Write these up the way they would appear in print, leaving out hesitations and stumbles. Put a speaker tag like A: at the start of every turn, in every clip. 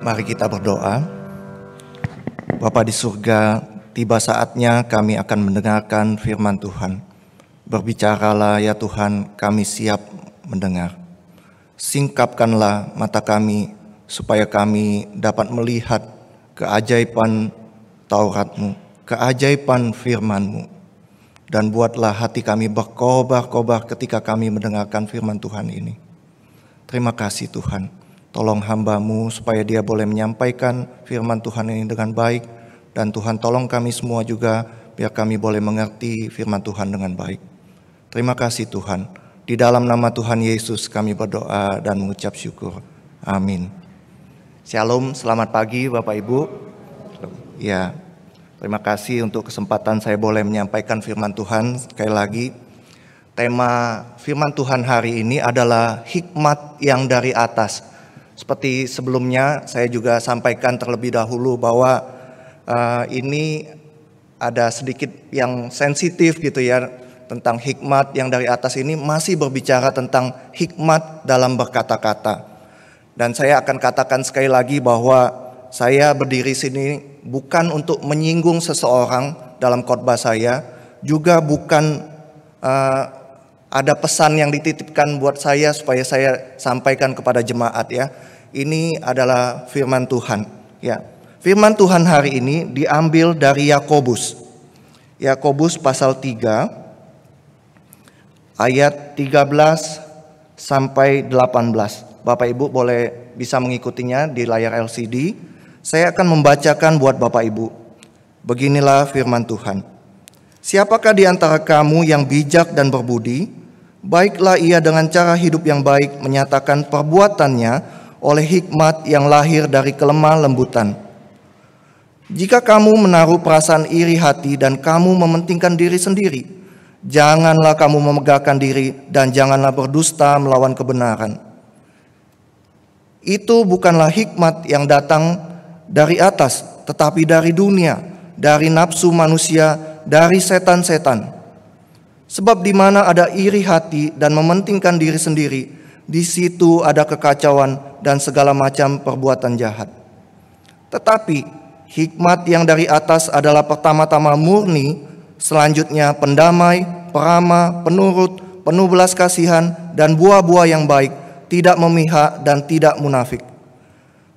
A: Mari kita berdoa. Bapa di surga, tiba saatnya kami akan mendengarkan firman Tuhan. Berbicaralah ya Tuhan, kami siap mendengar. Singkapkanlah mata kami supaya kami dapat melihat keajaiban Taurat-Mu, keajaiban firman-Mu. Dan buatlah hati kami berkobar-kobar ketika kami mendengarkan firman Tuhan ini. Terima kasih Tuhan. Tolong hamba-Mu supaya dia boleh menyampaikan firman Tuhan ini dengan baik. Dan Tuhan tolong kami semua juga biar kami boleh mengerti firman Tuhan dengan baik. Terima kasih Tuhan. Di dalam nama Tuhan Yesus kami berdoa dan mengucap syukur. Amin. Shalom, selamat pagi Bapak Ibu. Ya, terima kasih untuk kesempatan saya boleh menyampaikan firman Tuhan. Sekali lagi, tema firman Tuhan hari ini adalah hikmat yang dari atas. Seperti sebelumnya saya juga sampaikan terlebih dahulu bahwa ini ada sedikit yang sensitif gitu ya, tentang hikmat yang dari atas ini masih berbicara tentang hikmat dalam berkata-kata. Dan saya akan katakan sekali lagi bahwa saya berdiri sini bukan untuk menyinggung seseorang dalam khotbah saya, juga bukan ada pesan yang dititipkan buat saya supaya saya sampaikan kepada jemaat ya. Ini adalah firman Tuhan ya. Firman Tuhan hari ini diambil dari Yakobus. Yakobus pasal 3 ayat 13 sampai 18. Bapak Ibu boleh bisa mengikutinya di layar LCD. Saya akan membacakan buat Bapak Ibu. Beginilah firman Tuhan. Siapakah di antara kamu yang bijak dan berbudi? Baiklah ia dengan cara hidup yang baik menyatakan perbuatannya oleh hikmat yang lahir dari kelemah lembutan. Jika kamu menaruh perasaan iri hati dan kamu mementingkan diri sendiri, janganlah kamu memegahkan diri dan janganlah berdusta melawan kebenaran. Itu bukanlah hikmat yang datang dari atas, tetapi dari dunia, dari nafsu manusia, dari setan-setan. Sebab di mana ada iri hati dan mementingkan diri sendiri, di situ ada kekacauan dan segala macam perbuatan jahat. Tetapi hikmat yang dari atas adalah pertama-tama murni, selanjutnya pendamai, peramah, penurut, penuh belas kasihan, dan buah-buah yang baik, tidak memihak dan tidak munafik.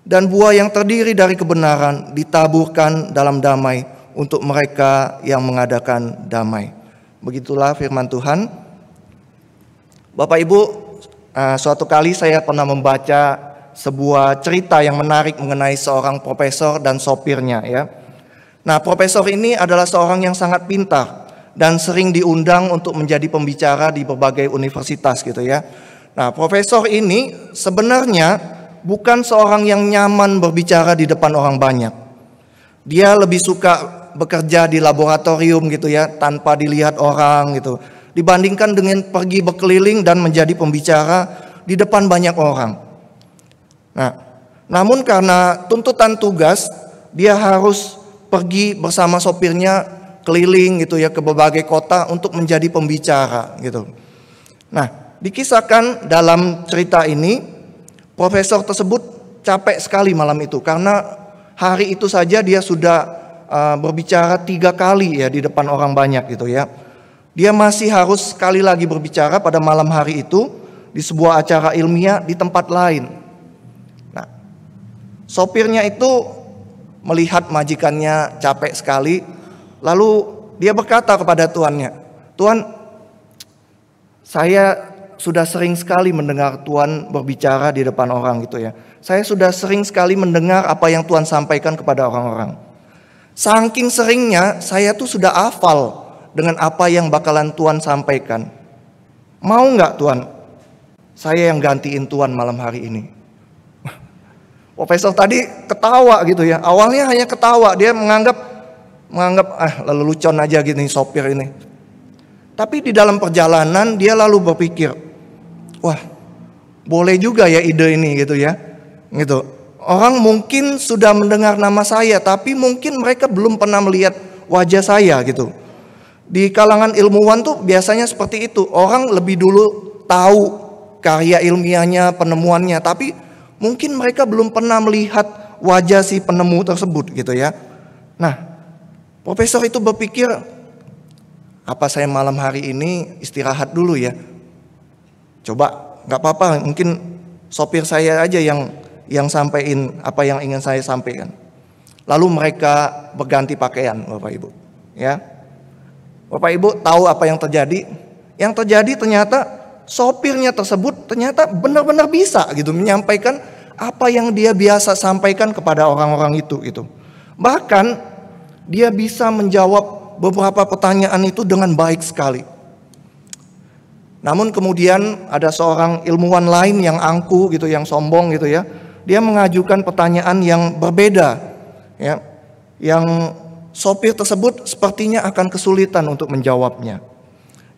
A: Dan buah yang terdiri dari kebenaran ditaburkan dalam damai untuk mereka yang mengadakan damai. Begitulah firman Tuhan. Bapak Ibu, suatu kali saya pernah membaca sebuah cerita yang menarik mengenai seorang profesor dan sopirnya ya. Nah, profesor ini adalah seorang yang sangat pintar dan sering diundang untuk menjadi pembicara di berbagai universitas gitu ya. Nah, profesor ini sebenarnya bukan seorang yang nyaman berbicara di depan orang banyak. Dia lebih suka bekerja di laboratorium gitu ya, tanpa dilihat orang gitu, dibandingkan dengan pergi berkeliling dan menjadi pembicara di depan banyak orang. Nah, namun karena tuntutan tugas, dia harus pergi bersama sopirnya keliling gitu ya ke berbagai kota untuk menjadi pembicara gitu. Nah, dikisahkan dalam cerita ini, profesor tersebut capek sekali malam itu karena hari itu saja dia sudah berbicara 3 kali ya di depan orang banyak gitu ya. Dia masih harus sekali lagi berbicara pada malam hari itu di sebuah acara ilmiah di tempat lain. Nah, sopirnya itu melihat majikannya capek sekali, lalu dia berkata kepada tuannya, "Tuan, saya sudah sering sekali mendengar Tuan berbicara di depan orang gitu ya. Saya sudah sering sekali mendengar apa yang Tuan sampaikan kepada orang-orang. Saking seringnya saya tuh sudah hafal dengan apa yang bakalan Tuan sampaikan. Mau nggak Tuan, saya yang gantiin Tuan malam hari ini?" Profesor tadi ketawa gitu ya. Awalnya hanya ketawa, dia menganggap lelucon aja gini sopir ini. Tapi di dalam perjalanan dia lalu berpikir, wah, boleh juga ya ide ini gitu ya. Gitu. Orang mungkin sudah mendengar nama saya, tapi mungkin mereka belum pernah melihat wajah saya gitu. Di kalangan ilmuwan tuh biasanya seperti itu. Orang lebih dulu tahu karya ilmiahnya, penemuannya, tapi mungkin mereka belum pernah melihat wajah si penemu tersebut gitu ya. Nah, profesor itu berpikir, apa saya malam hari ini istirahat dulu ya? Coba, nggak apa-apa, mungkin sopir saya aja yang sampaikan apa yang ingin saya sampaikan. Lalu mereka berganti pakaian, Bapak Ibu. Ya, Bapak Ibu tahu apa yang terjadi? Yang terjadi ternyata sopirnya tersebut ternyata benar-benar bisa gitu menyampaikan apa yang dia biasa sampaikan kepada orang-orang itu gitu. Bahkan dia bisa menjawab beberapa pertanyaan itu dengan baik sekali. Namun kemudian ada seorang ilmuwan lain yang angku gitu, yang sombong gitu ya. Dia mengajukan pertanyaan yang berbeda ya. Yang sopir tersebut sepertinya akan kesulitan untuk menjawabnya.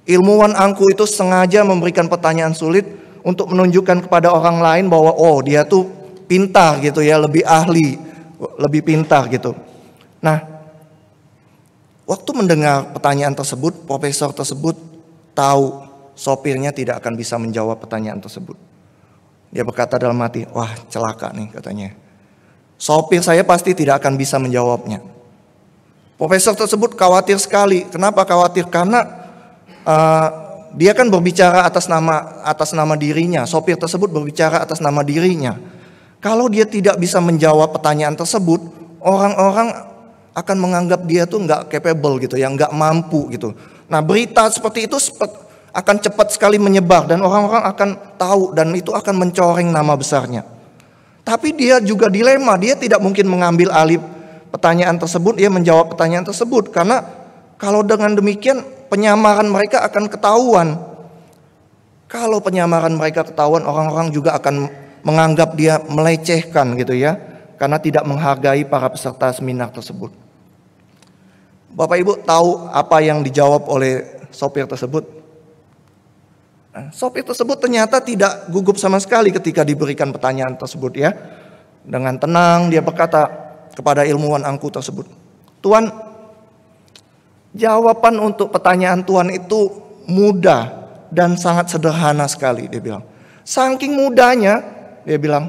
A: Ilmuwan angku itu sengaja memberikan pertanyaan sulit untuk menunjukkan kepada orang lain bahwa oh dia tuh pintar gitu ya, lebih ahli, lebih pintar gitu. Nah, waktu mendengar pertanyaan tersebut, profesor tersebut tahu sopirnya tidak akan bisa menjawab pertanyaan tersebut. Dia berkata dalam hati, wah celaka nih katanya. Sopir saya pasti tidak akan bisa menjawabnya. Profesor tersebut khawatir sekali. Kenapa khawatir? Karena dia kan berbicara atas nama dirinya. Sopir tersebut berbicara atas nama dirinya. Kalau dia tidak bisa menjawab pertanyaan tersebut, orang-orang akan menganggap dia tuh nggak capable gitu, yang nggak mampu gitu. Nah, berita seperti itu akan cepat sekali menyebar dan orang-orang akan tahu dan itu akan mencoreng nama besarnya. Tapi dia juga dilema, dia tidak mungkin mengambil alih pertanyaan tersebut, dia menjawab pertanyaan tersebut karena kalau dengan demikian penyamaran mereka akan ketahuan. Kalau penyamaran mereka ketahuan, orang-orang juga akan menganggap dia melecehkan gitu ya, karena tidak menghargai para peserta seminar tersebut. Bapak Ibu tahu apa yang dijawab oleh sopir tersebut? Nah, sopir tersebut ternyata tidak gugup sama sekali ketika diberikan pertanyaan tersebut ya. Dengan tenang dia berkata kepada ilmuwan angku tersebut, "Tuan, jawaban untuk pertanyaan Tuan itu mudah dan sangat sederhana sekali," dia bilang. Saking mudahnya, dia bilang,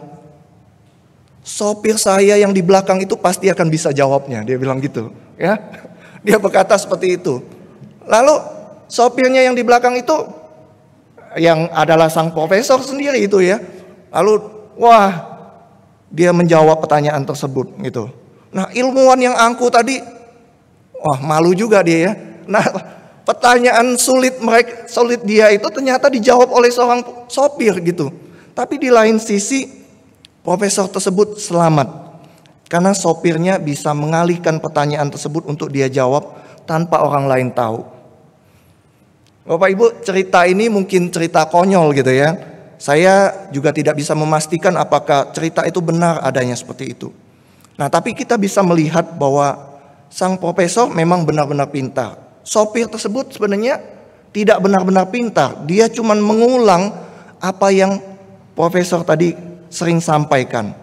A: sopir saya yang di belakang itu pasti akan bisa jawabnya, dia bilang gitu, ya. Dia berkata seperti itu. Lalu sopirnya yang di belakang itu, yang adalah sang profesor sendiri itu ya. Lalu, wah, dia menjawab pertanyaan tersebut gitu. Nah, ilmuwan yang angku tadi, wah malu juga dia ya. Nah, pertanyaan sulit dia itu ternyata dijawab oleh seorang sopir gitu. Tapi di lain sisi profesor tersebut selamat. Karena sopirnya bisa mengalihkan pertanyaan tersebut untuk dia jawab tanpa orang lain tahu. Bapak Ibu, cerita ini mungkin cerita konyol gitu ya. Saya juga tidak bisa memastikan apakah cerita itu benar adanya seperti itu. Nah, tapi kita bisa melihat bahwa sang profesor memang benar-benar pintar. Sopir tersebut sebenarnya tidak benar-benar pintar. Dia cuma mengulang apa yang profesor tadi sering sampaikan.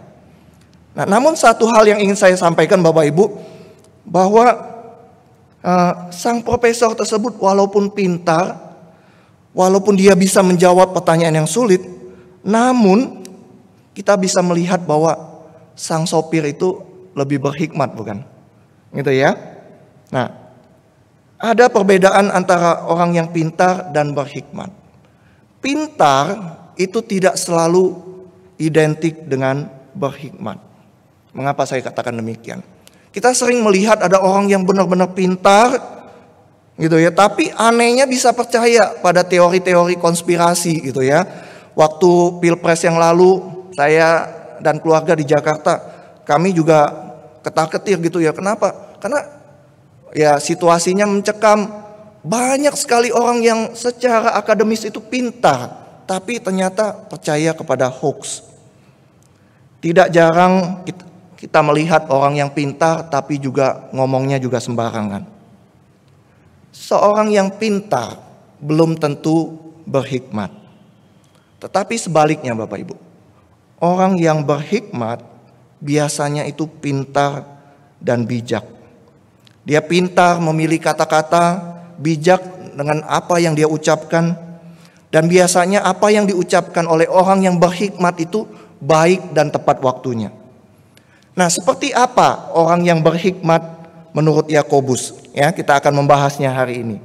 A: Nah, namun satu hal yang ingin saya sampaikan Bapak Ibu, bahwa sang profesor tersebut walaupun pintar, walaupun dia bisa menjawab pertanyaan yang sulit, namun kita bisa melihat bahwa sang sopir itu lebih berhikmat, bukan? Gitu ya. Nah, ada perbedaan antara orang yang pintar dan berhikmat. Pintar itu tidak selalu identik dengan berhikmat. Mengapa saya katakan demikian? Kita sering melihat ada orang yang benar-benar pintar gitu ya, tapi anehnya bisa percaya pada teori-teori konspirasi gitu ya. Waktu Pilpres yang lalu, saya dan keluarga di Jakarta, kami juga ketar-ketir gitu ya. Kenapa? Karena ya situasinya mencekam. Banyak sekali orang yang secara akademis itu pintar, tapi ternyata percaya kepada hoax. Tidak jarang kita melihat orang yang pintar tapi juga ngomongnya juga sembarangan. Seorang yang pintar belum tentu berhikmat. Tetapi sebaliknya Bapak Ibu, orang yang berhikmat biasanya itu pintar dan bijak. Dia pintar memilih kata-kata, bijak dengan apa yang dia ucapkan, dan biasanya apa yang diucapkan oleh orang yang berhikmat itu baik dan tepat waktunya. Nah, seperti apa orang yang berhikmat menurut Yakobus? Ya, kita akan membahasnya hari ini.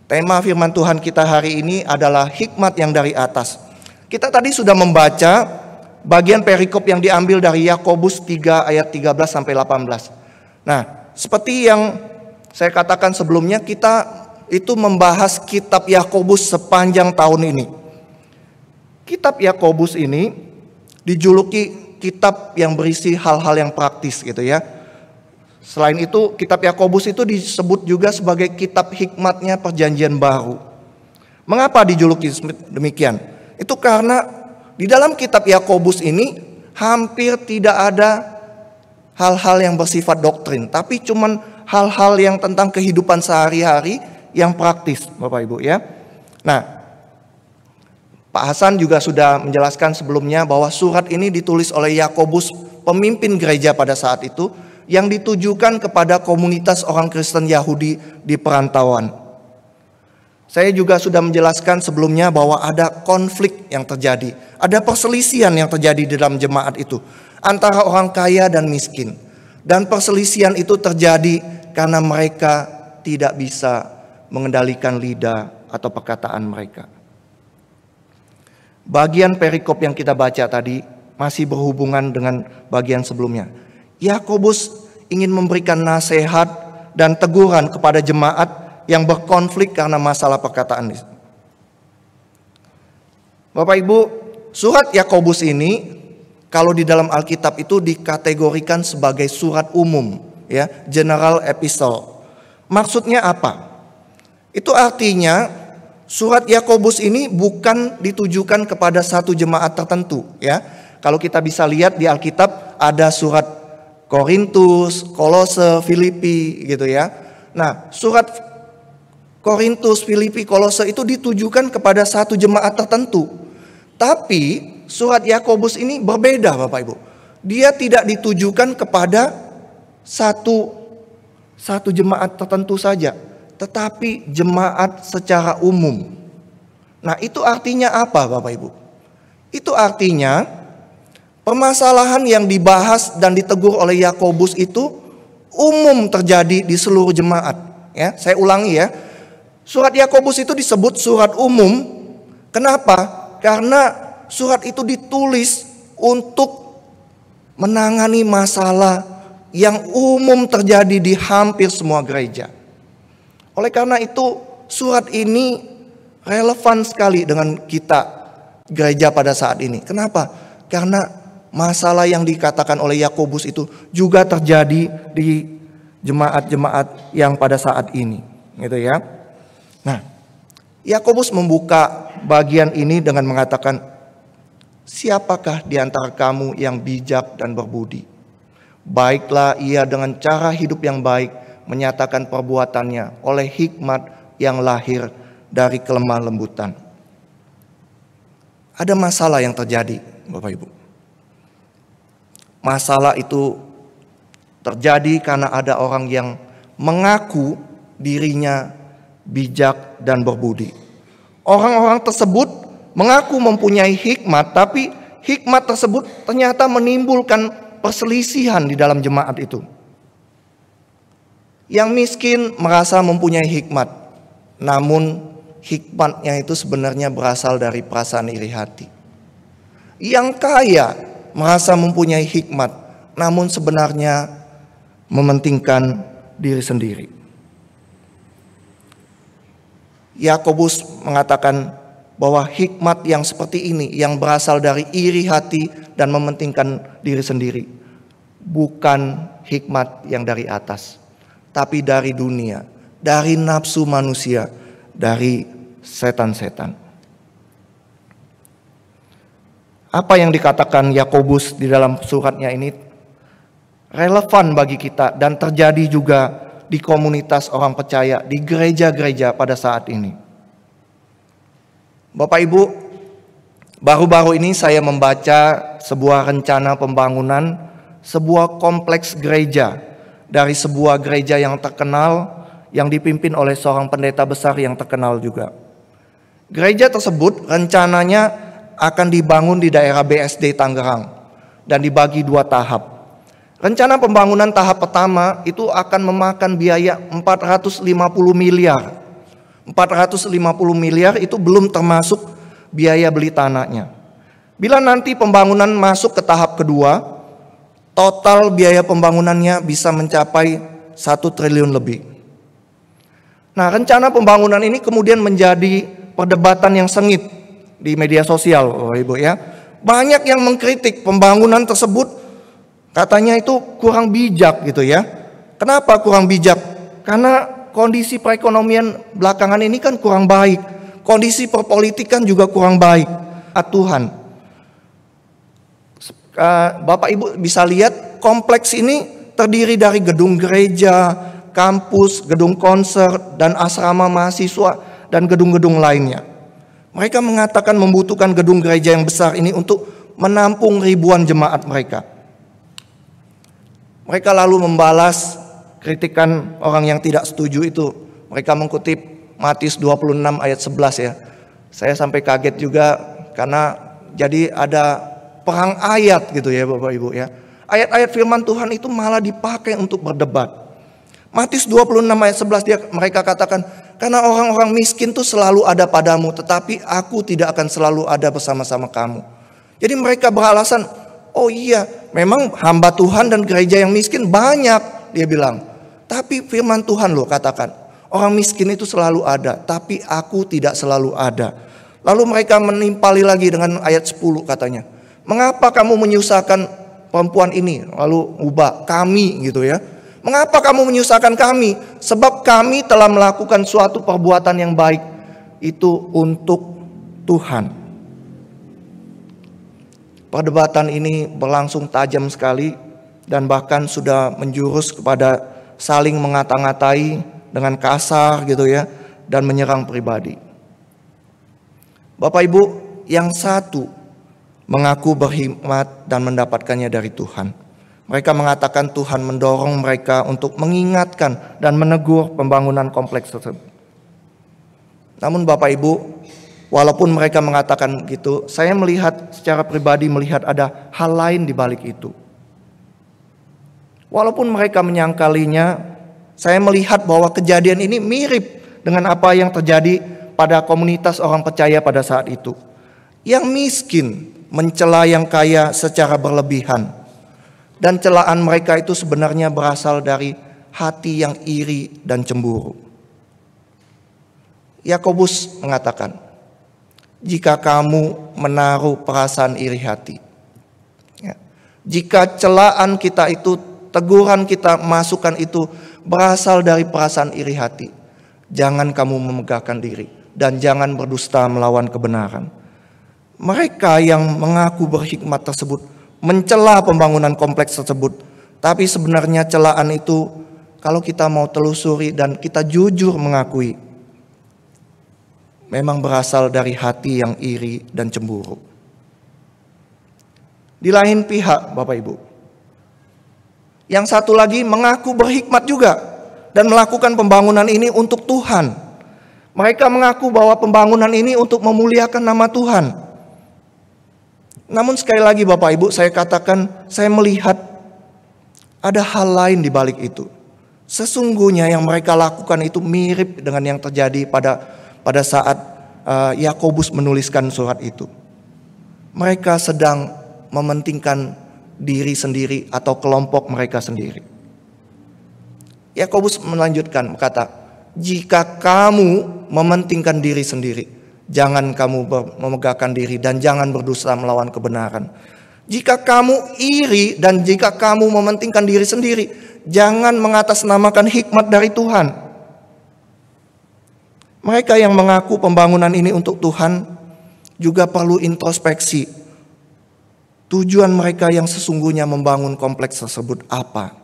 A: Tema firman Tuhan kita hari ini adalah hikmat yang dari atas. Kita tadi sudah membaca bagian perikop yang diambil dari Yakobus 3 ayat 13 sampai 18. Nah, seperti yang saya katakan sebelumnya, kita itu membahas kitab Yakobus sepanjang tahun ini. Kitab Yakobus ini dijuluki kitab yang berisi hal-hal yang praktis gitu ya. Selain itu, kitab Yakobus itu disebut juga sebagai kitab hikmatnya perjanjian baru. Mengapa dijuluki demikian? Itu karena di dalam kitab Yakobus ini hampir tidak ada hal-hal yang bersifat doktrin, tapi cuman hal-hal yang tentang kehidupan sehari-hari yang praktis, Bapak Ibu ya. Nah, Pak Hasan juga sudah menjelaskan sebelumnya bahwa surat ini ditulis oleh Yakobus, pemimpin gereja pada saat itu, yang ditujukan kepada komunitas orang Kristen Yahudi di perantauan. Saya juga sudah menjelaskan sebelumnya bahwa ada konflik yang terjadi, ada perselisihan yang terjadi di dalam jemaat itu antara orang kaya dan miskin. Dan perselisihan itu terjadi karena mereka tidak bisa mengendalikan lidah atau perkataan mereka. Bagian perikop yang kita baca tadi masih berhubungan dengan bagian sebelumnya. Yakobus ingin memberikan nasihat dan teguran kepada jemaat yang berkonflik karena masalah perkataan. Bapak Ibu, surat Yakobus ini kalau di dalam Alkitab itu dikategorikan sebagai surat umum, ya, general epistle. Maksudnya apa? Itu artinya surat Yakobus ini bukan ditujukan kepada satu jemaat tertentu, ya. Kalau kita bisa lihat di Alkitab ada surat Korintus, Kolose, Filipi gitu ya. Nah, surat Korintus, Filipi, Kolose itu ditujukan kepada satu jemaat tertentu. Tapi surat Yakobus ini berbeda, Bapak Ibu. Dia tidak ditujukan kepada satu jemaat tertentu saja, tetapi jemaat secara umum. Nah, itu artinya apa, Bapak Ibu? Itu artinya permasalahan yang dibahas dan ditegur oleh Yakobus itu umum terjadi di seluruh jemaat. Ya, saya ulangi ya. Surat Yakobus itu disebut surat umum. Kenapa? Karena surat itu ditulis untuk menangani masalah yang umum terjadi di hampir semua gereja. Oleh karena itu, surat ini relevan sekali dengan kita gereja pada saat ini. Kenapa? Karena masalah yang dikatakan oleh Yakobus itu juga terjadi di jemaat-jemaat yang pada saat ini, gitu ya. Nah, Yakobus membuka bagian ini dengan mengatakan, siapakah di antara kamu yang bijak dan berbudi? Baiklah ia dengan cara hidup yang baik menyatakan perbuatannya oleh hikmat yang lahir dari kelemah lembutan. Ada masalah yang terjadi, Bapak Ibu. Masalah itu terjadi karena ada orang yang mengaku dirinya bijak dan berbudi. Orang-orang tersebut mengaku mempunyai hikmat, tapi hikmat tersebut ternyata menimbulkan perselisihan di dalam jemaat itu. Yang miskin merasa mempunyai hikmat, namun hikmatnya itu sebenarnya berasal dari perasaan iri hati. Yang kaya merasa mempunyai hikmat, namun sebenarnya mementingkan diri sendiri. Yakobus mengatakan bahwa hikmat yang seperti ini, yang berasal dari iri hati dan mementingkan diri sendiri, bukan hikmat yang dari atas, tapi dari dunia, dari nafsu manusia, dari setan-setan. Apa yang dikatakan Yakobus di dalam suratnya ini relevan bagi kita dan terjadi juga di komunitas orang percaya, di gereja-gereja pada saat ini. Bapak Ibu, baru-baru ini saya membaca sebuah rencana pembangunan sebuah kompleks gereja dari sebuah gereja yang terkenal, yang dipimpin oleh seorang pendeta besar yang terkenal juga. Gereja tersebut rencananya akan dibangun di daerah BSD Tangerang dan dibagi 2 tahap. Rencana pembangunan tahap pertama itu akan memakan biaya 450 miliar. 450 miliar itu belum termasuk biaya beli tanahnya. Bila nanti pembangunan masuk ke tahap kedua, total biaya pembangunannya bisa mencapai 1 triliun lebih. Nah, rencana pembangunan ini kemudian menjadi perdebatan yang sengit di media sosial, Bapak Ibu ya. Banyak yang mengkritik pembangunan tersebut, katanya itu kurang bijak gitu ya. Kenapa kurang bijak? Karena kondisi perekonomian belakangan ini kan kurang baik. Kondisi perpolitikan juga kurang baik. Tuhan, Bapak Ibu bisa lihat kompleks ini terdiri dari gedung gereja, kampus, gedung konser, dan asrama mahasiswa, dan gedung-gedung lainnya. Mereka mengatakan membutuhkan gedung gereja yang besar ini untuk menampung ribuan jemaat mereka. Mereka lalu membalas kritikan orang yang tidak setuju itu. Mereka mengutip Matius 26 ayat 11 ya. Saya sampai kaget juga karena jadi ada perang ayat gitu ya Bapak Ibu ya. Ayat-ayat firman Tuhan itu malah dipakai untuk berdebat. Matius 26 ayat 11 mereka katakan, karena orang-orang miskin itu selalu ada padamu, tetapi aku tidak akan selalu ada bersama-sama kamu. Jadi mereka beralasan, oh iya memang hamba Tuhan dan gereja yang miskin banyak, dia bilang. Tapi firman Tuhan loh katakan, orang miskin itu selalu ada, tapi aku tidak selalu ada. Lalu mereka menimpali lagi dengan ayat 10 katanya, mengapa kamu menyusahkan perempuan ini? Lalu ubah kami gitu ya. Mengapa kamu menyusahkan kami? Sebab kami telah melakukan suatu perbuatan yang baik itu untuk Tuhan. Perdebatan ini berlangsung tajam sekali dan bahkan sudah menjurus kepada saling mengata-ngatai dengan kasar gitu ya, dan menyerang pribadi. Bapak Ibu, yang satu mengaku berhikmat dan mendapatkannya dari Tuhan. Mereka mengatakan Tuhan mendorong mereka untuk mengingatkan dan menegur pembangunan kompleks tersebut. Namun Bapak Ibu, walaupun mereka mengatakan gitu, saya melihat secara pribadi melihat ada hal lain di balik itu. Walaupun mereka menyangkalinya, saya melihat bahwa kejadian ini mirip dengan apa yang terjadi pada komunitas orang percaya pada saat itu. Yang miskin mencela yang kaya secara berlebihan. Dan celaan mereka itu sebenarnya berasal dari hati yang iri dan cemburu. Yakobus mengatakan, jika kamu menaruh perasaan iri hati, ya, jika celaan kita itu, teguran kita, masukan itu berasal dari perasaan iri hati, jangan kamu memegahkan diri dan jangan berdusta melawan kebenaran. Mereka yang mengaku berhikmat tersebut mencela pembangunan kompleks tersebut, tapi sebenarnya celaan itu kalau kita mau telusuri dan kita jujur mengakui, memang berasal dari hati yang iri dan cemburu. Di lain pihak Bapak Ibu, yang satu lagi mengaku berhikmat juga dan melakukan pembangunan ini untuk Tuhan. Mereka mengaku bahwa pembangunan ini untuk memuliakan nama Tuhan. Namun sekali lagi Bapak Ibu, saya katakan saya melihat ada hal lain di balik itu. Sesungguhnya yang mereka lakukan itu mirip dengan yang terjadi pada saat Yakobus menuliskan surat itu. Mereka sedang mementingkan diri sendiri atau kelompok mereka sendiri. Yakobus melanjutkan berkata, jika kamu mementingkan diri sendiri, jangan kamu memegahkan diri dan jangan berdusta melawan kebenaran. Jika kamu iri dan jika kamu mementingkan diri sendiri, jangan mengatasnamakan hikmat dari Tuhan. Mereka yang mengaku pembangunan ini untuk Tuhan juga perlu introspeksi. Tujuan mereka yang sesungguhnya membangun kompleks tersebut apa?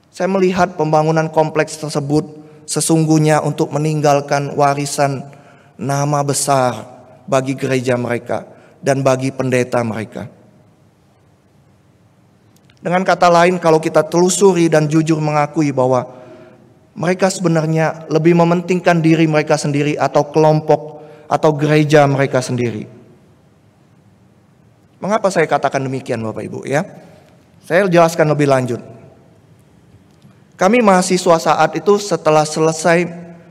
A: Saya melihat pembangunan kompleks tersebut sesungguhnya untuk meninggalkan warisan nama besar bagi gereja mereka dan bagi pendeta mereka. Dengan kata lain, kalau kita telusuri dan jujur mengakui bahwa mereka sebenarnya lebih mementingkan diri mereka sendiri atau kelompok atau gereja mereka sendiri. Mengapa saya katakan demikian Bapak Ibu ya? Saya jelaskan lebih lanjut. Kami mahasiswa saat itu setelah selesai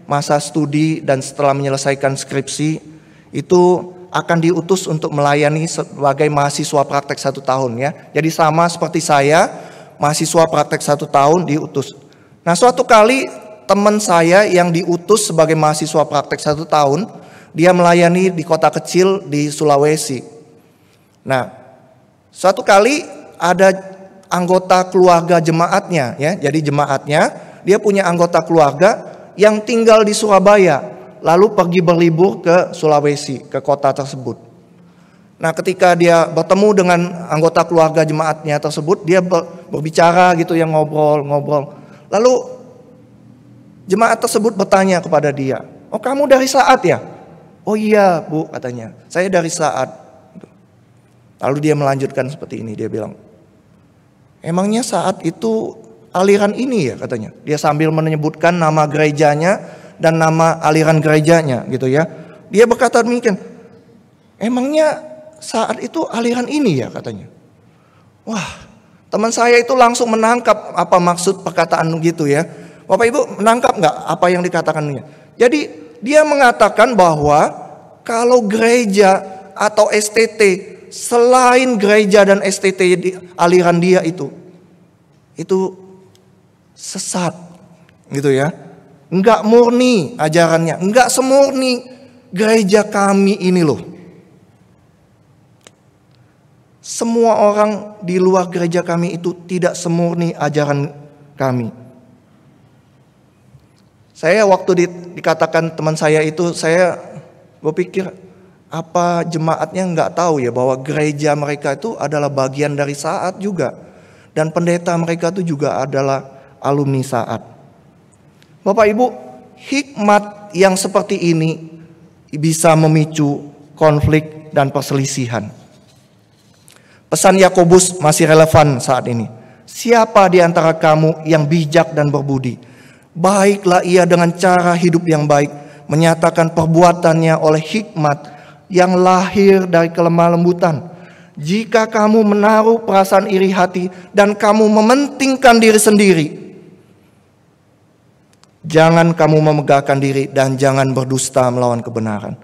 A: masa studi dan setelah menyelesaikan skripsi, itu akan diutus untuk melayani sebagai mahasiswa praktek 1 tahun ya. Jadi sama seperti saya, mahasiswa praktek 1 tahun diutus. Nah, suatu kali teman saya yang diutus sebagai mahasiswa praktek 1 tahun, dia melayani di kota kecil di Sulawesi. Nah, suatu kali ada anggota keluarga jemaatnya ya. Jadi jemaatnya dia punya anggota keluarga yang tinggal di Surabaya, lalu pergi berlibur ke Sulawesi, ke kota tersebut. Nah, ketika dia bertemu dengan anggota keluarga jemaatnya tersebut, dia berbicara gitu yang ngobrol. Lalu jemaat tersebut bertanya kepada dia, "Oh, kamu dari Saat ya?" "Oh iya, Bu," katanya. "Saya dari Saat." Lalu dia melanjutkan seperti ini, dia bilang, "Emangnya Saat itu aliran ini ya?" katanya. Dia sambil menyebutkan nama gerejanya dan nama aliran gerejanya gitu ya. Dia berkata demikian, "Emangnya Saat itu aliran ini ya?" katanya. Wah, teman saya itu langsung menangkap apa maksud perkataan gitu ya. Bapak Ibu menangkap nggak apa yang dikatakannya? Jadi dia mengatakan bahwa kalau gereja atau STT, selain gereja dan STT di aliran dia itu sesat gitu ya. Enggak murni ajarannya, enggak semurni gereja kami ini loh. Semua orang di luar gereja kami itu tidak semurni ajaran kami. Saya waktu dikatakan teman saya itu, saya berpikir, apa jemaatnya nggak tahu ya bahwa gereja mereka itu adalah bagian dari Saat juga. Dan pendeta mereka itu juga adalah alumni Saat. Bapak Ibu, hikmat yang seperti ini bisa memicu konflik dan perselisihan. Pesan Yakobus masih relevan saat ini. Siapa di antara kamu yang bijak dan berbudi? Baiklah ia dengan cara hidup yang baik, menyatakan perbuatannya oleh hikmat yang lahir dari kelemah lembutan. Jika kamu menaruh perasaan iri hati dan kamu mementingkan diri sendiri, jangan kamu memegahkan diri dan jangan berdusta melawan kebenaran.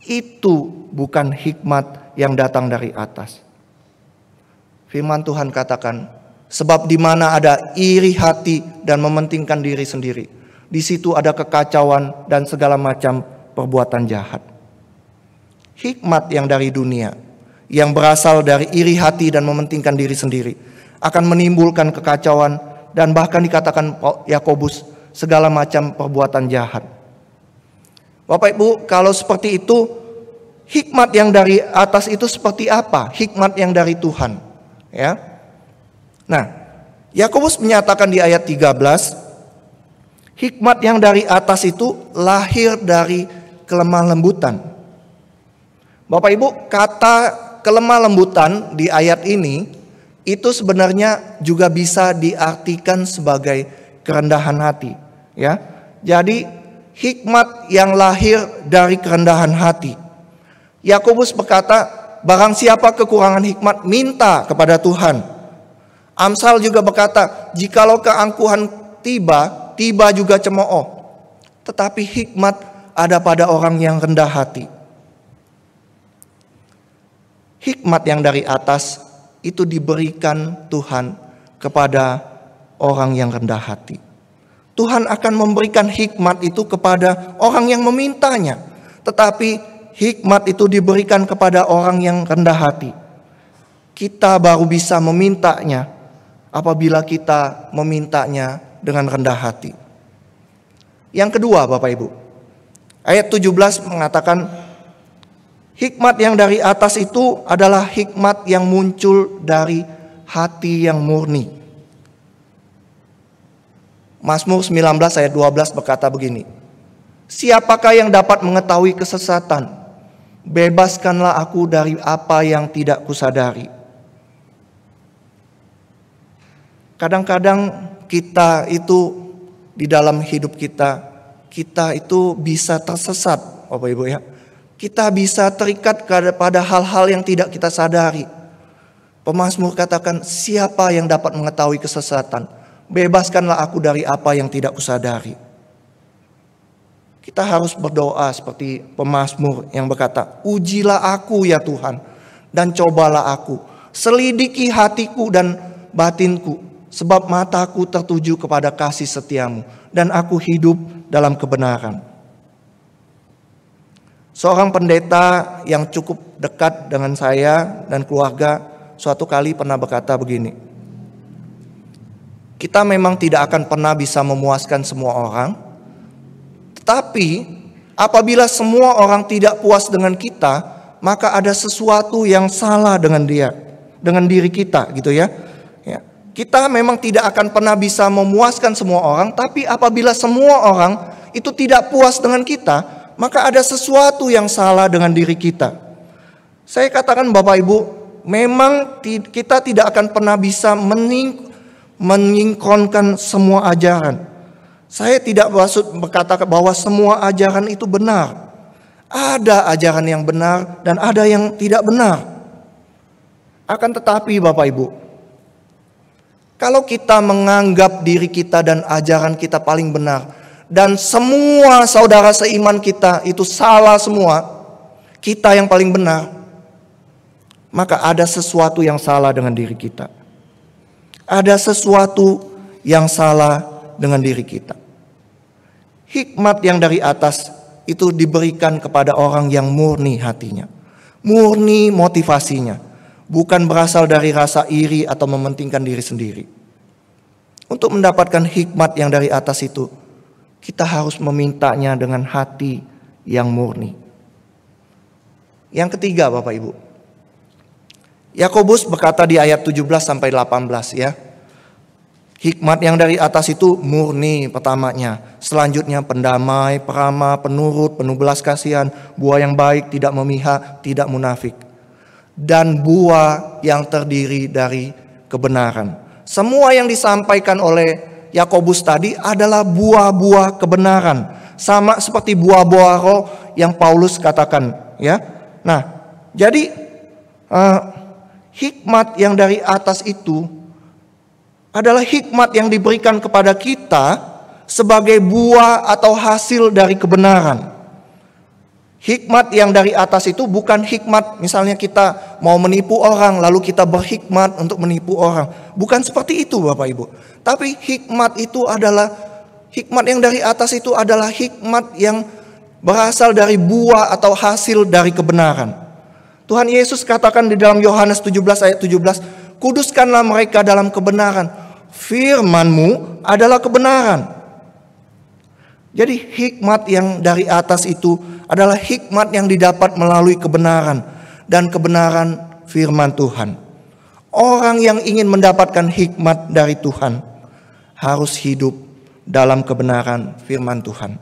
A: Itu bukan hikmat yang datang dari atas. Firman Tuhan katakan, sebab di mana ada iri hati dan mementingkan diri sendiri, di situ ada kekacauan dan segala macam perbuatan jahat. Hikmat yang dari dunia, yang berasal dari iri hati dan mementingkan diri sendiri, akan menimbulkan kekacauan dan bahkan dikatakan Yakobus segala macam perbuatan jahat. Bapak Ibu, kalau seperti itu, hikmat yang dari atas itu seperti apa? Hikmat yang dari Tuhan, ya. Nah, Yakobus menyatakan di ayat 13, hikmat yang dari atas itu lahir dari kelemah lembutan. Bapak Ibu, kata kelemah lembutan di ayat ini itu sebenarnya juga bisa diartikan sebagai kerendahan hati, ya. Jadi hikmat yang lahir dari kerendahan hati. Yakobus berkata, barang siapa kekurangan hikmat, minta kepada Tuhan. Amsal juga berkata, jikalau keangkuhan tiba juga cemooh. Tetapi hikmat ada pada orang yang rendah hati. Hikmat yang dari atas itu diberikan Tuhan kepada orang yang rendah hati. Tuhan akan memberikan hikmat itu kepada orang yang memintanya. Tetapi hikmat itu diberikan kepada orang yang rendah hati. Kita baru bisa memintanya apabila kita memintanya dengan rendah hati. Yang kedua, Bapak Ibu, ayat 17 mengatakan hikmat yang dari atas itu adalah hikmat yang muncul dari hati yang murni. Mazmur 19 ayat 12 berkata begini, siapakah yang dapat mengetahui kesesatan? Bebaskanlah aku dari apa yang tidak kusadari. Kadang-kadang kita itu di dalam hidup kita itu bisa tersesat, Bapak Ibu ya. Kita bisa terikat pada hal-hal yang tidak kita sadari. Pemazmur katakan, siapa yang dapat mengetahui kesesatan? Bebaskanlah aku dari apa yang tidak kusadari. Kita harus berdoa seperti pemazmur yang berkata, ujilah aku ya Tuhan, dan cobalah aku. Selidiki hatiku dan batinku, sebab mataku tertuju kepada kasih setiamu, dan aku hidup dalam kebenaran. Seorang pendeta yang cukup dekat dengan saya dan keluarga suatu kali pernah berkata begini, kita memang tidak akan pernah bisa memuaskan semua orang, tetapi apabila semua orang tidak puas dengan kita, maka ada sesuatu yang salah dengan dia, dengan diri kita gitu ya. Kita memang tidak akan pernah bisa memuaskan semua orang, tapi apabila semua orang itu tidak puas dengan kita, maka ada sesuatu yang salah dengan diri kita. Saya katakan Bapak Ibu, memang kita tidak akan pernah bisa menyingkronkan semua ajaran. Saya tidak maksud berkata bahwa semua ajaran itu benar. Ada ajaran yang benar dan ada yang tidak benar. Akan tetapi Bapak Ibu, kalau kita menganggap diri kita dan ajaran kita paling benar, dan semua saudara seiman kita itu salah semua, kita yang paling benar, maka ada sesuatu yang salah dengan diri kita. Ada sesuatu yang salah dengan diri kita. Hikmat yang dari atas itu diberikan kepada orang yang murni hatinya, murni motivasinya, bukan berasal dari rasa iri atau mementingkan diri sendiri. Untuk mendapatkan hikmat yang dari atas itu, kita harus memintanya dengan hati yang murni. Yang ketiga Bapak Ibu, Yakobus berkata di ayat 17 sampai 18 ya. Hikmat yang dari atas itu murni pertamanya. Selanjutnya pendamai, peramah, penurut, penuh belas kasihan, buah yang baik, tidak memihak, tidak munafik. Dan buah yang terdiri dari kebenaran. Semua yang disampaikan oleh Yakobus tadi adalah buah-buah kebenaran. Sama seperti buah-buah roh yang Paulus katakan ya. Nah, jadi hikmat yang dari atas itu adalah hikmat yang diberikan kepada kita sebagai buah atau hasil dari kebenaran. Hikmat yang dari atas itu bukan hikmat misalnya kita mau menipu orang lalu kita berhikmat untuk menipu orang. Bukan seperti itu Bapak Ibu. Tapi hikmat itu adalah, hikmat yang dari atas itu adalah hikmat yang berasal dari buah atau hasil dari kebenaran. Tuhan Yesus katakan di dalam Yohanes 17 ayat 17, kuduskanlah mereka dalam kebenaran. Firman-Mu adalah kebenaran. Jadi hikmat yang dari atas itu adalah hikmat yang didapat melalui kebenaran. Dan kebenaran firman Tuhan. Orang yang ingin mendapatkan hikmat dari Tuhan harus hidup dalam kebenaran firman Tuhan.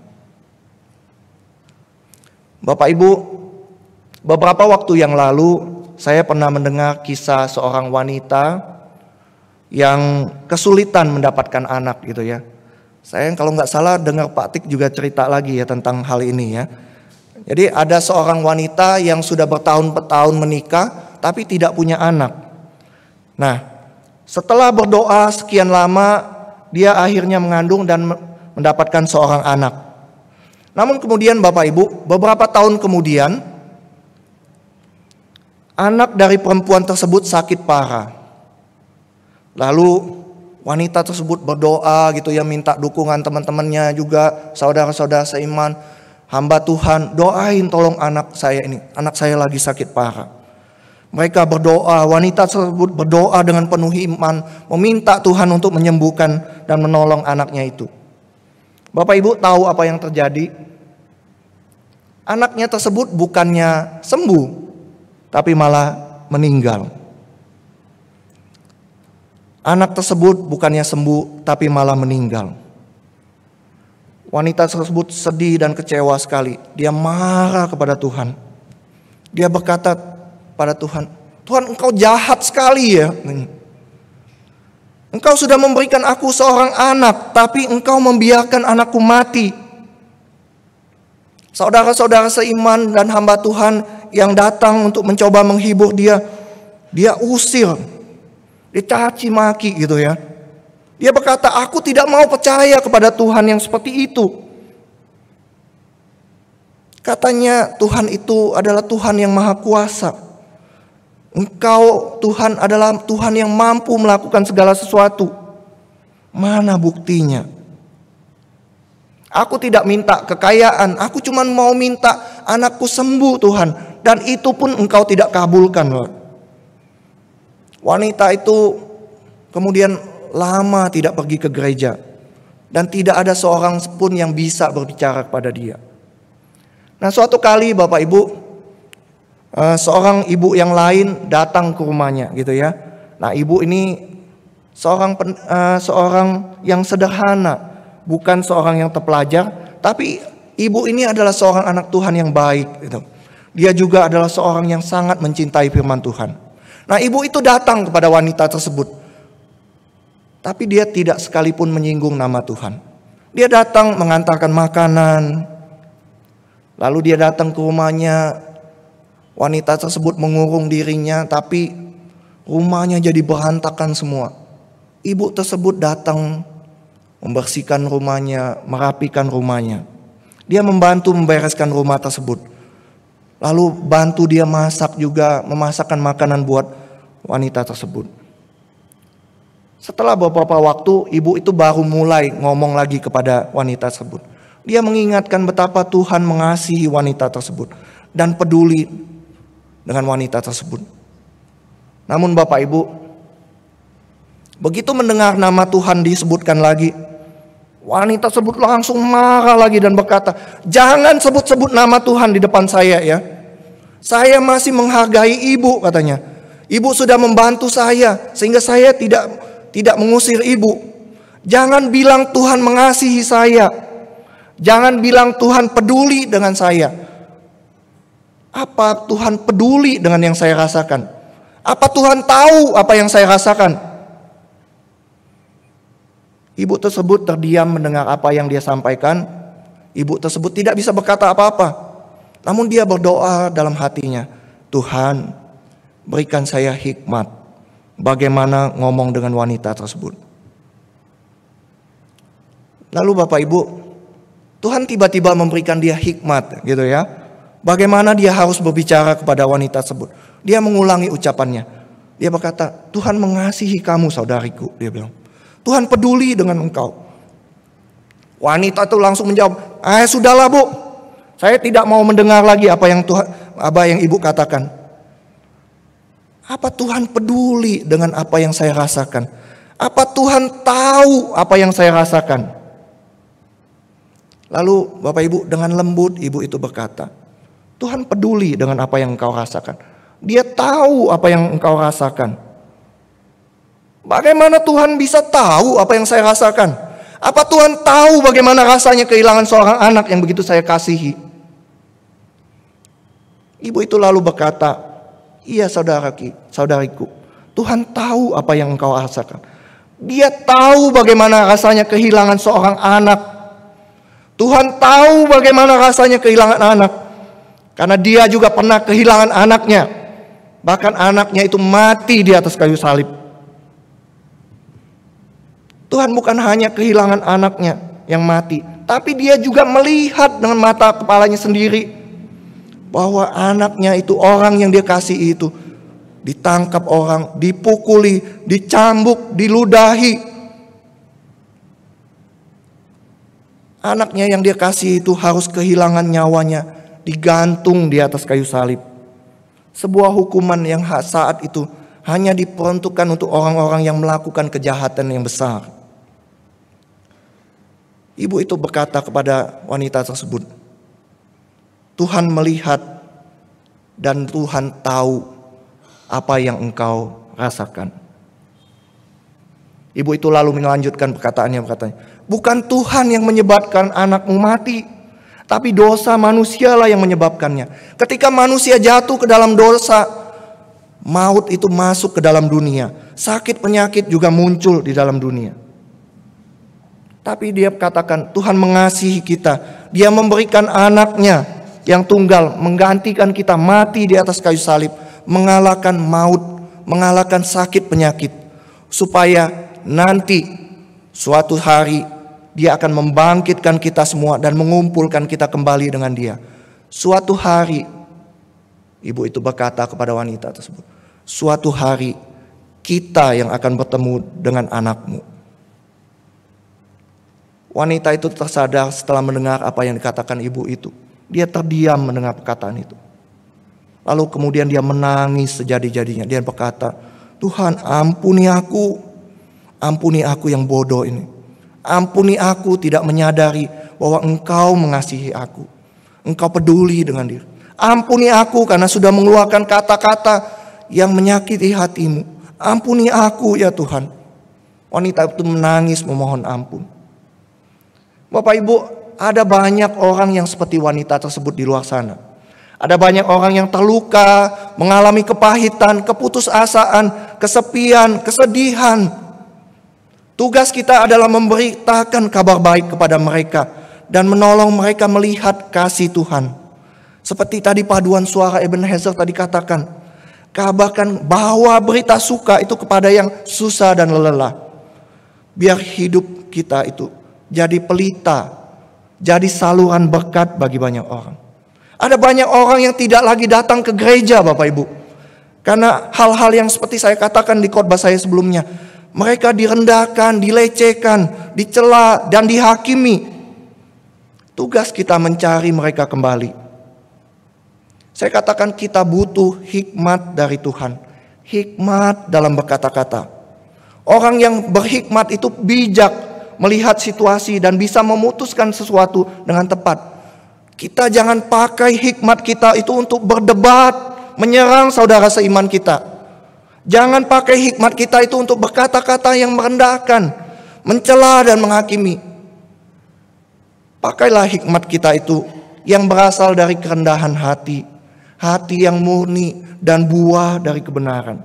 A: Bapak Ibu, beberapa waktu yang lalu saya pernah mendengar kisah seorang wanita yang kesulitan mendapatkan anak gitu ya. Saya kalau nggak salah dengar Pak Tik juga cerita lagi ya tentang hal ini ya. Jadi ada seorang wanita yang sudah bertahun-tahun menikah tapi tidak punya anak. Nah, setelah berdoa sekian lama dia akhirnya mengandung dan mendapatkan seorang anak. Namun kemudian Bapak Ibu, beberapa tahun kemudian anak dari perempuan tersebut sakit parah. Lalu wanita tersebut berdoa gitu ya, minta dukungan teman-temannya juga, saudara-saudara seiman, hamba Tuhan, doain tolong anak saya ini, anak saya lagi sakit parah. Mereka berdoa, wanita tersebut berdoa dengan penuh iman, meminta Tuhan untuk menyembuhkan dan menolong anaknya itu. Bapak Ibu tahu apa yang terjadi? Anaknya tersebut bukannya sembuh, tapi malah meninggal. Anak tersebut bukannya sembuh, tapi malah meninggal. Wanita tersebut sedih dan kecewa sekali. Dia marah kepada Tuhan. Dia berkata pada Tuhan, Tuhan engkau jahat sekali ya. Engkau sudah memberikan aku seorang anak, tapi engkau membiarkan anakku mati. Saudara-saudara seiman dan hamba Tuhan yang datang untuk mencoba menghibur dia, dia usir. dicaci maki gitu ya. Dia berkata, aku tidak mau percaya kepada Tuhan yang seperti itu. Katanya Tuhan itu adalah Tuhan yang maha kuasa. Engkau Tuhan adalah Tuhan yang mampu melakukan segala sesuatu. Mana buktinya? Aku tidak minta kekayaan, aku cuma mau minta anakku sembuh Tuhan. Dan itu pun engkau tidak kabulkan, Lord. Wanita itu kemudian lama tidak pergi ke gereja. Dan tidak ada seorang pun yang bisa berbicara kepada dia. Nah, suatu kali Bapak Ibu, seorang ibu yang lain datang ke rumahnya gitu ya. Nah, ibu ini seorang yang sederhana, bukan seorang yang terpelajar, tapi ibu ini adalah seorang anak Tuhan yang baik gitu. Dia juga adalah seorang yang sangat mencintai firman Tuhan. Nah, ibu itu datang kepada wanita tersebut. Tapi dia tidak sekalipun menyinggung nama Tuhan. Dia datang mengantarkan makanan. Lalu dia datang ke rumahnya. Wanita tersebut mengurung dirinya, tapi rumahnya jadi berantakan semua. Ibu tersebut datang membersihkan rumahnya, merapikan rumahnya. Dia membantu membereskan rumah tersebut. Lalu bantu dia masak juga, memasakkan makanan buat wanita tersebut. Setelah beberapa waktu, ibu itu baru mulai ngomong lagi kepada wanita tersebut. Dia mengingatkan betapa Tuhan mengasihi wanita tersebut dan peduli dengan wanita tersebut. Namun Bapak Ibu, begitu mendengar nama Tuhan disebutkan lagi, wanita tersebut langsung marah lagi dan berkata, jangan sebut-sebut nama Tuhan di depan saya ya. Saya masih menghargai ibu, katanya. Ibu sudah membantu saya sehingga saya tidak mengusir ibu. Jangan bilang Tuhan mengasihi saya. Jangan bilang Tuhan peduli dengan saya. Apa Tuhan peduli dengan yang saya rasakan? Apa Tuhan tahu apa yang saya rasakan? Ibu tersebut terdiam mendengar apa yang dia sampaikan. Ibu tersebut tidak bisa berkata apa-apa. Namun dia berdoa dalam hatinya, Tuhan, berikan saya hikmat bagaimana ngomong dengan wanita tersebut. Lalu Bapak Ibu, Tuhan tiba-tiba memberikan dia hikmat gitu ya. Bagaimana dia harus berbicara kepada wanita tersebut. Dia mengulangi ucapannya. Dia berkata, Tuhan mengasihi kamu saudariku, dia bilang. Tuhan peduli dengan engkau. Wanita itu langsung menjawab, sudahlah Bu, saya tidak mau mendengar lagi apa yang ibu katakan. Apa Tuhan peduli dengan apa yang saya rasakan? Apa Tuhan tahu apa yang saya rasakan? Lalu Bapak Ibu dengan lembut ibu itu berkata, Tuhan peduli dengan apa yang engkau rasakan. Dia tahu apa yang engkau rasakan. Bagaimana Tuhan bisa tahu apa yang saya rasakan? Apa Tuhan tahu bagaimana rasanya kehilangan seorang anak yang begitu saya kasihi? Ibu itu lalu berkata, iya saudariku, Tuhan tahu apa yang engkau rasakan. Dia tahu bagaimana rasanya kehilangan seorang anak. Tuhan tahu bagaimana rasanya kehilangan anak. Karena dia juga pernah kehilangan anaknya. Bahkan anaknya itu mati di atas kayu salib. Tuhan bukan hanya kehilangan anaknya yang mati, tapi dia juga melihat dengan mata kepalanya sendiri bahwa anaknya itu, orang yang dia kasih itu, ditangkap orang, dipukuli, dicambuk, diludahi. Anaknya yang dia kasih itu harus kehilangan nyawanya, digantung di atas kayu salib. Sebuah hukuman yang saat itu hanya diperuntukkan untuk orang-orang yang melakukan kejahatan yang besar. Ibu itu berkata kepada wanita tersebut, Tuhan melihat dan Tuhan tahu apa yang engkau rasakan. Ibu itu lalu melanjutkan perkataannya, bukan Tuhan yang menyebabkan anakmu mati, tapi dosa manusialah yang menyebabkannya. Ketika manusia jatuh ke dalam dosa, maut itu masuk ke dalam dunia. Sakit penyakit juga muncul di dalam dunia. Tapi dia katakan, Tuhan mengasihi kita. Dia memberikan anaknya yang tunggal, menggantikan kita mati di atas kayu salib, mengalahkan maut, mengalahkan sakit penyakit, supaya nanti suatu hari Dia akan membangkitkan kita semua dan mengumpulkan kita kembali dengan Dia. Suatu hari, ibu itu berkata kepada wanita tersebut, suatu hari kita yang akan bertemu dengan anakmu. Wanita itu tersadar setelah mendengar apa yang dikatakan ibu itu. Dia terdiam mendengar perkataan itu. Lalu kemudian dia menangis sejadi-jadinya. Dia berkata, Tuhan, ampuni aku yang bodoh ini. Ampuni aku tidak menyadari bahwa Engkau mengasihi aku. Engkau peduli dengan diri. Ampuni aku karena sudah mengeluarkan kata-kata yang menyakiti hatimu. Ampuni aku ya Tuhan. Wanita itu menangis memohon ampun. Bapak Ibu, ada banyak orang yang seperti wanita tersebut di luar sana. Ada banyak orang yang terluka, mengalami kepahitan, keputusasaan, kesepian, kesedihan. Tugas kita adalah memberitakan kabar baik kepada mereka dan menolong mereka melihat kasih Tuhan. Seperti tadi paduan suara Ebenezer tadi katakan, kabarkan bawa berita suka itu kepada yang susah dan lelah. Biar hidup kita itu jadi pelita, jadi saluran berkat bagi banyak orang. Ada banyak orang yang tidak lagi datang ke gereja Bapak Ibu. Karena hal-hal yang seperti saya katakan di khotbah saya sebelumnya. Mereka direndahkan, dilecehkan, dicela dan dihakimi. Tugas kita mencari mereka kembali. Saya katakan kita butuh hikmat dari Tuhan. Hikmat dalam berkata-kata. Orang yang berhikmat itu bijak melihat situasi dan bisa memutuskan sesuatu dengan tepat. Kita jangan pakai hikmat kita itu untuk berdebat, menyerang saudara seiman kita. Jangan pakai hikmat kita itu untuk berkata-kata yang merendahkan, mencela dan menghakimi. Pakailah hikmat kita itu yang berasal dari kerendahan hati, hati yang murni dan buah dari kebenaran.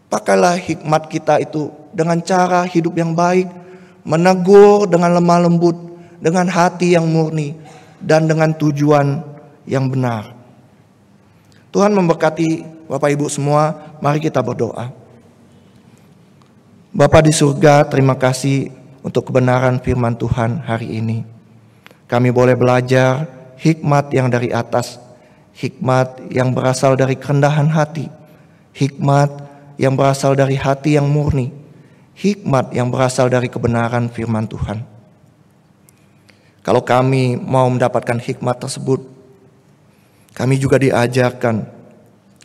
A: Pakailah hikmat kita itu dengan cara hidup yang baik, menegur dengan lemah lembut, dengan hati yang murni, dan dengan tujuan yang benar. Tuhan memberkati Bapak Ibu semua. Mari kita berdoa. Bapa di surga, terima kasih untuk kebenaran firman Tuhan hari ini. Kami boleh belajar hikmat yang dari atas, hikmat yang berasal dari kerendahan hati, hikmat yang berasal dari hati yang murni, hikmat yang berasal dari kebenaran firman Tuhan. Kalau kami mau mendapatkan hikmat tersebut, kami juga diajarkan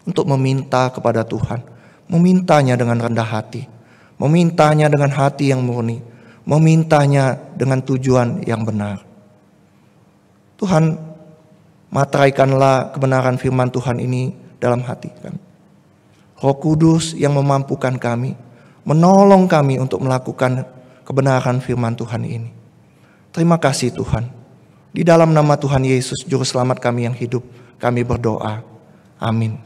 A: untuk meminta kepada Tuhan, memintanya dengan rendah hati, memintanya dengan hati yang murni, memintanya dengan tujuan yang benar. Tuhan, materaikanlah kebenaran firman Tuhan ini dalam hati kami. Roh Kudus yang memampukan kami, menolong kami untuk melakukan kebenaran firman Tuhan ini. Terima kasih Tuhan. Di dalam nama Tuhan Yesus, Juru Selamat kami yang hidup, kami berdoa. Amin.